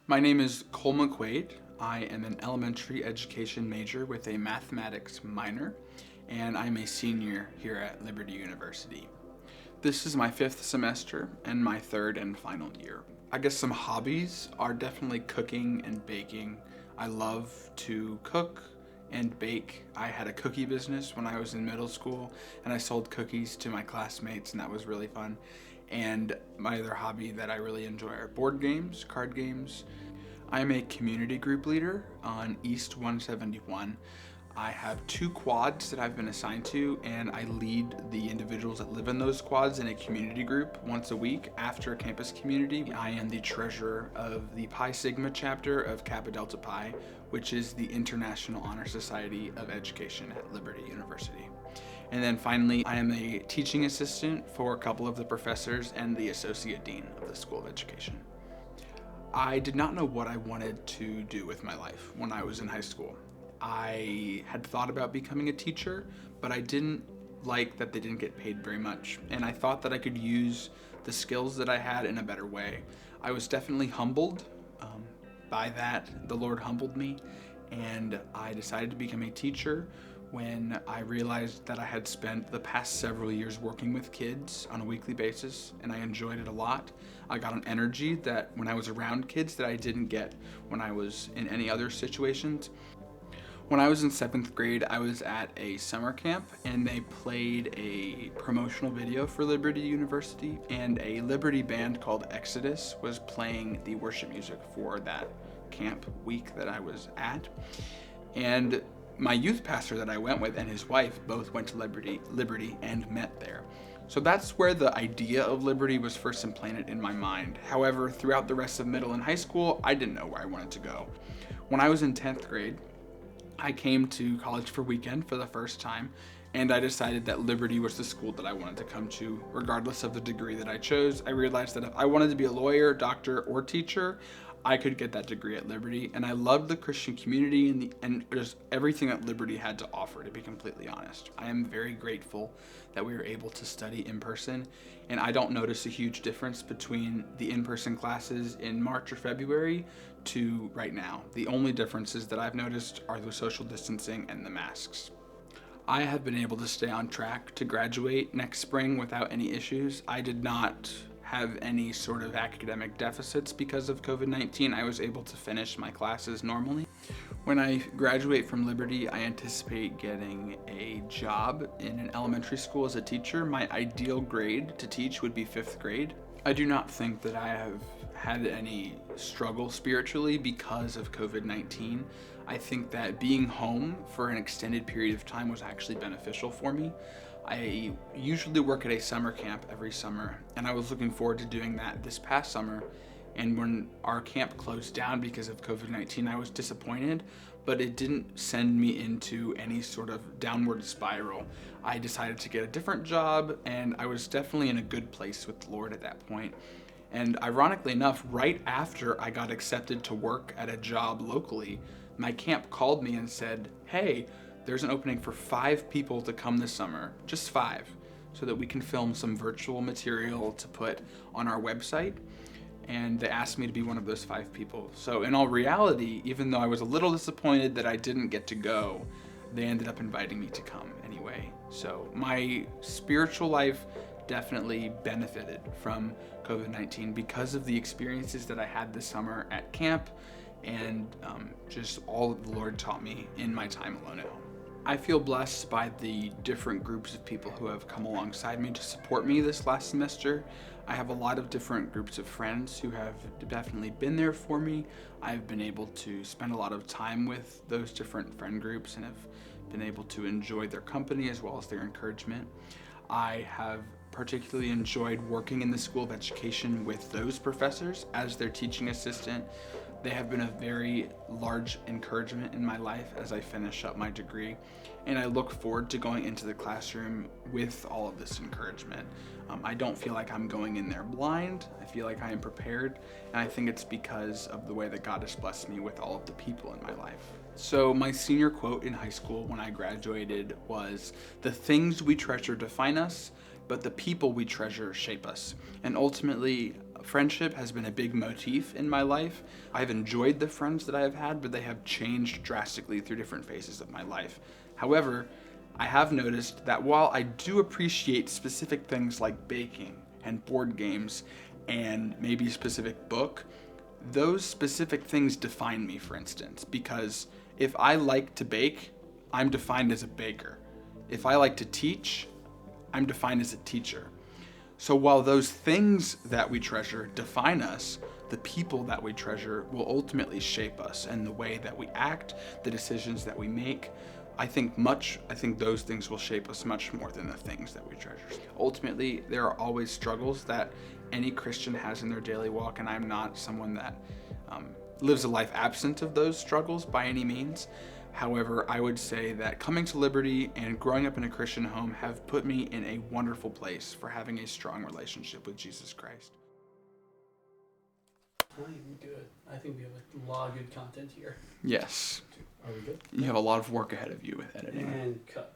My name is Colin McQuaid. I am an elementary education major with a mathematics minor, and I'm a senior here at Liberty University. This is my 5th semester and my 3rd and final year. I guess some hobbies are definitely cooking and baking. I love to cook and bake. I had a cookie business when I was in middle school, and I sold cookies to my classmates, and that was really fun. And my other hobby that I really enjoy are board games, card games. I'm a community group leader on East 171. I have 2 quads that I've been assigned to, and I lead the individuals that live in those quads in a community group once a week after campus community. I am the treasurer of the Pi Sigma chapter of Kappa Delta Pi, which is the International Honor Society of Education at Liberty University. And then finally, I am a teaching assistant for a couple of the professors and the associate dean of the School of Education. I did not know what I wanted to do with my life when I was in high school. I had thought about becoming a teacher, but I didn't like that they didn't get paid very much, and I thought that I could use the skills that I had in a better way. I was definitely humbled by that. The Lord humbled me, and I decided to become a teacher when I realized that I had spent the past several years working with kids on a weekly basis, and I enjoyed it a lot. I got an energy that when I was around kids that I didn't get when I was in any other situations. When I was in 7th grade, I was at a summer camp, and they played a promotional video for Liberty University, and a Liberty band called Exodus was playing the worship music for that camp week that I was at. And my youth pastor that I went with and his wife both went to Liberty and met there. So that's where the idea of Liberty was first implanted in my mind. However, throughout the rest of middle and high school, I didn't know where I wanted to go. When I was in 10th grade, I came to college for weekend for the first time, and I decided that Liberty was the school that I wanted to come to, regardless of the degree that I chose. I realized that if I wanted to be a lawyer, doctor, or teacher, I could get that degree at Liberty, and I loved the Christian community and just everything that Liberty had to offer, to be completely honest. I am very grateful that we were able to study in person, and I don't notice a huge difference between the in-person classes in March or February to right now. The only differences that I've noticed are the social distancing and the masks. I have been able to stay on track to graduate next spring without any issues. I did not have any sort of academic deficits because of COVID-19. I was able to finish my classes normally. When I graduate from Liberty, I anticipate getting a job in an elementary school as a teacher. My ideal grade to teach would be 5th grade. I do not think that I have had any struggle spiritually because of COVID-19. I think that being home for an extended period of time was actually beneficial for me. I usually work at a summer camp every summer, and I was looking forward to doing that this past summer. And when our camp closed down because of COVID-19, I was disappointed, but it didn't send me into any sort of downward spiral. I decided to get a different job, and I was definitely in a good place with the Lord at that point. And ironically enough, right after I got accepted to work at a job locally, my camp called me and said, "Hey, there's an opening for 5 people to come this summer, just 5, so that we can film some virtual material to put on our website." And they asked me to be one of those 5 people. So in all reality, even though I was a little disappointed that I didn't get to go, they ended up inviting me to come anyway. So my spiritual life definitely benefited from COVID-19 because of the experiences that I had this summer at camp and just all that the Lord taught me in my time alone at home. I feel blessed by the different groups of people who have come alongside me to support me this last semester. I have a lot of different groups of friends who have definitely been there for me. I've been able to spend a lot of time with those different friend groups and have been able to enjoy their company as well as their encouragement. I have particularly enjoyed working in the School of Education with those professors as their teaching assistant. They have been a very large encouragement in my life as I finish up my degree, and I look forward to going into the classroom with all of this encouragement. I don't feel like I'm going in there blind. I feel like I am prepared, and I think it's because of the way that God has blessed me with all of the people in my life. So my senior quote in high school when I graduated was, "The things we treasure define us, but the people we treasure shape us." And ultimately, friendship has been a big motif in my life. I've enjoyed the friends that I have had, but they have changed drastically through different phases of my life. However, I have noticed that while I do appreciate specific things like baking and board games and maybe a specific book, those specific things define me, for instance, because if I like to bake, I'm defined as a baker. If I like to teach, I'm defined as a teacher. So while those things that we treasure define us, the people that we treasure will ultimately shape us and the way that we act, the decisions that we make. I think those things will shape us much more than the things that we treasure. Ultimately, there are always struggles that any Christian has in their daily walk, and I'm not someone that lives a life absent of those struggles by any means. However, I would say that coming to Liberty and growing up in a Christian home have put me in a wonderful place for having a strong relationship with Jesus Christ. I'm good. I think we have a lot of good content here. Yes. Are we good? You have a lot of work ahead of you with editing. And cut.